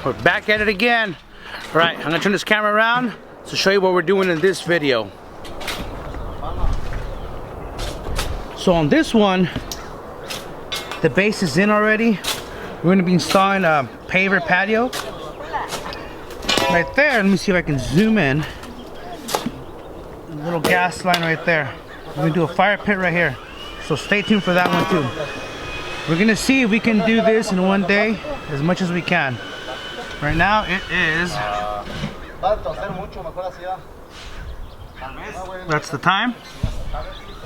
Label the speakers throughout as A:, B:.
A: we're back at it again. All right, I'm gonna turn this camera around to show you what we're doing in this video. So on this one, the base is in already. We're gonna be installing a paver patio. Right there, let me see if I can zoom in. A little gas line right there. We're gonna do a fire pit right here. So stay tuned for that one too. We're gonna see if we can do this in one day as much as we can. Right now it is, that's the time.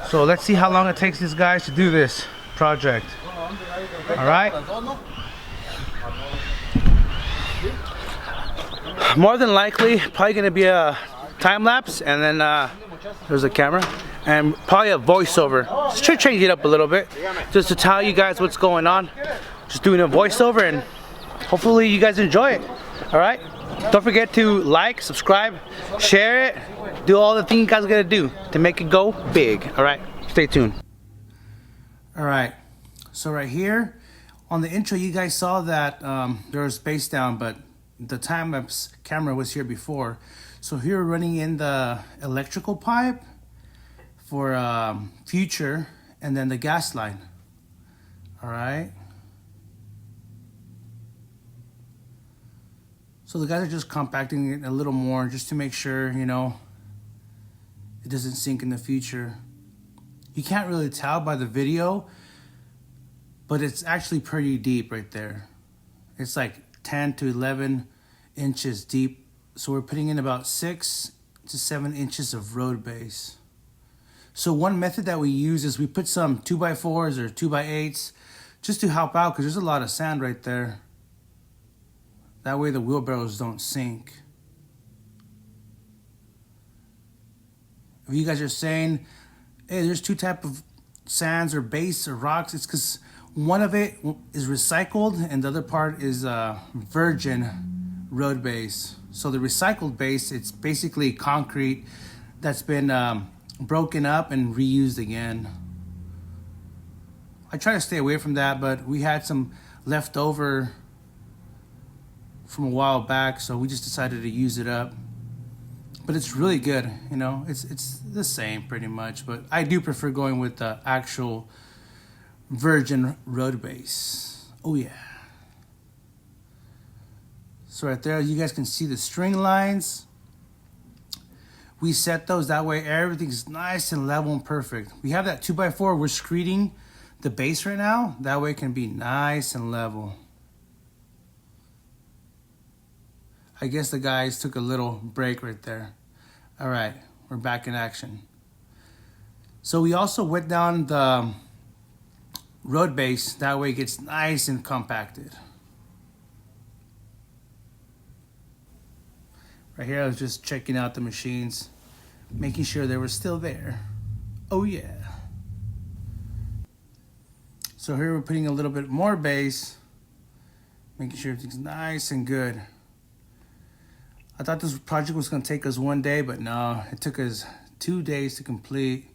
A: So let's see how long it takes these guys to do this project. All right. More than likely, probably gonna be a time lapse, and then there's a camera, and probably a voiceover. Just try to change it up a little bit, just to tell you guys what's going on. Just doing a voiceover, and hopefully you guys enjoy it. All right. Don't forget to like, subscribe, share it, do all the things you guys gotta do to make it go big. All right. Stay tuned. All right. So right here on the intro, you guys saw that there was space down, but the time-lapse camera was here before. So here we're running in the electrical pipe for future, and then the gas line. All right. So the guys are just compacting it a little more just to make sure, you know, it doesn't sink in the future. You can't really tell by the video, but it's actually pretty deep right there. It's like 10 to 11 inches deep. So we're putting in about 6 to 7 inches of road base. So one method that we use is we put some 2x4s or 2x8s just to help out, because there's a lot of sand right there. That way the wheelbarrows don't sink. If you guys are saying, hey, there's two types of sands or base or rocks, it's because one of it is recycled and the other part is virgin road base. So the recycled base, it's basically concrete that's been broken up and reused again. I try to stay away from that, but we had some leftover from a while back, so we just decided to use it up. But it's really good, you know, it's the same pretty much, but I do prefer going with the actual virgin road base. Oh yeah. So right there, you guys can see the string lines. We set those that way everything's nice and level and perfect. We have that 2x4, we're screeding the base right now. That way it can be nice and level. I guess the guys took a little break right there. All right, we're back in action. So we also wet down the road base. That way it gets nice and compacted. Right here, I was just checking out the machines, making sure they were still there. Oh yeah. So here we're putting a little bit more base, making sure everything's nice and good. I thought this project was going to take us one day, but no, it took us 2 days to complete.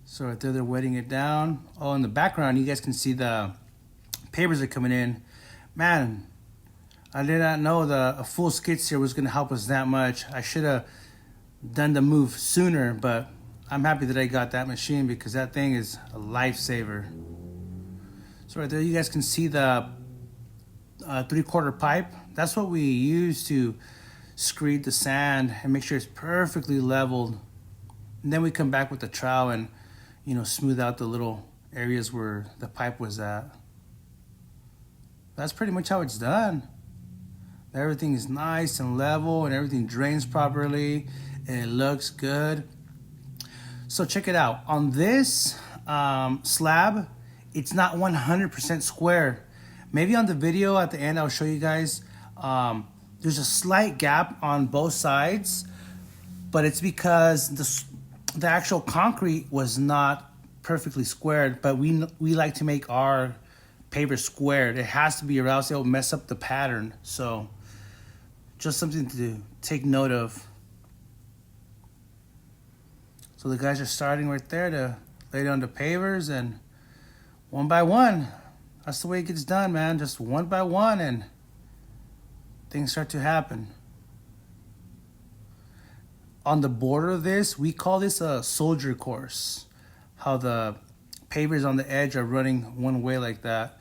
A: So right there, they're wetting it down. Oh, in the background, you guys can see the pavers are coming in. Man, I did not know a full skid steer was going to help us that much. I should have done the move sooner, but I'm happy that I got that machine because that thing is a lifesaver. So right there, you guys can see the 3/4 pipe. That's what we use to screed the sand and make sure it's perfectly leveled. And then we come back with the trowel and, you know, smooth out the little areas where the pipe was at. That's pretty much how it's done. Everything is nice and level and everything drains properly and it looks good. So check it out. On this slab, it's not 100% square. Maybe on the video at the end, I'll show you guys. There's a slight gap on both sides, but it's because the actual concrete was not perfectly squared, but we like to make our paver squared. It has to be, or else it'll mess up the pattern. So just something to take note of. So the guys are starting right there to lay down the pavers, and one by one, That's the way it gets done, man. Just one by one, and things start to happen. On the border of this, we call this a soldier course. How the pavers on the edge are running one way like that.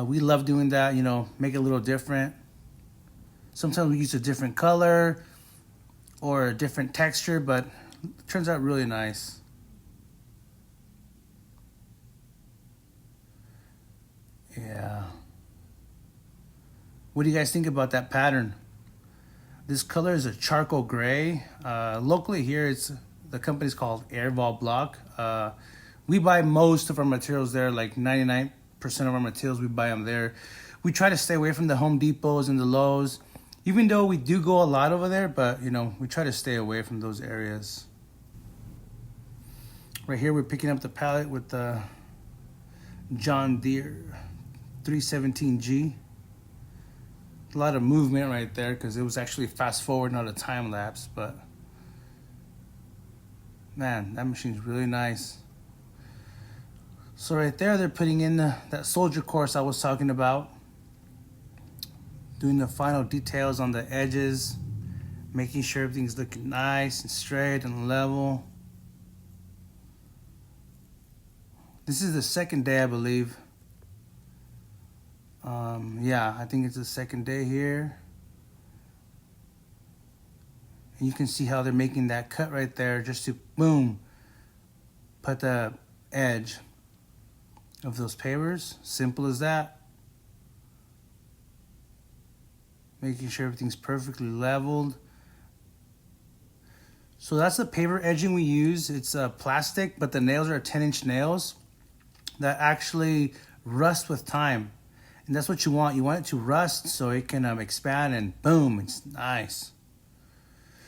A: We love doing that, you know, make it a little different. Sometimes we use a different color or a different texture, but it turns out really nice. Yeah. What do you guys think about that pattern? This color is a charcoal gray. Locally here, the company's called Airval Block. We buy most of our materials there, like 99% of our materials, we buy them there. We try to stay away from the Home Depots and the Lowe's, even though we do go a lot over there, but you know, we try to stay away from those areas. Right here, we're picking up the pallet with the John Deere 317G. A lot of movement right there because it was actually fast forward, not a time lapse, but man, that machine's really nice. So right there, they're putting in that soldier course I was talking about, doing the final details on the edges, making sure everything's looking nice and straight and level. This is the second day, I believe. Yeah, I think it's the second day here. And you can see how they're making that cut right there just to, boom, put the edge of those pavers. Simple as that. Making sure everything's perfectly leveled. So that's the paver edging we use. It's plastic, but the nails are 10-inch nails that actually rust with time. And that's what you want. You want it to rust so it can expand, and boom, it's nice.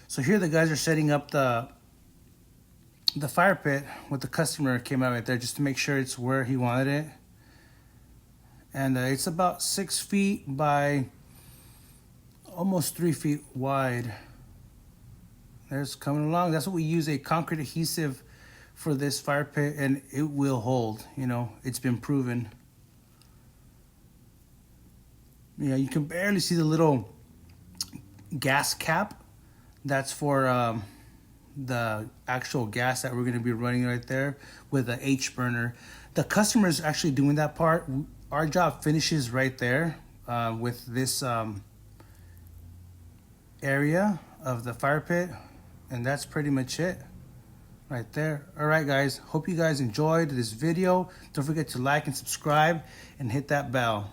A: So here the guys are setting up the fire pit. What the customer came out right there, just to make sure it's where he wanted it. And it's about 6 feet by almost 3 feet wide. There's coming along. That's what we use, a concrete adhesive for this fire pit, and it will hold. You know, it's been proven. Yeah, you can barely see the little gas cap. That's for the actual gas that we're going to be running right there with the H burner. The customer is actually doing that part. Our job finishes right there with this area of the fire pit, and that's pretty much it right there. All right, guys, hope you guys enjoyed this video. Don't forget to like and subscribe and hit that bell.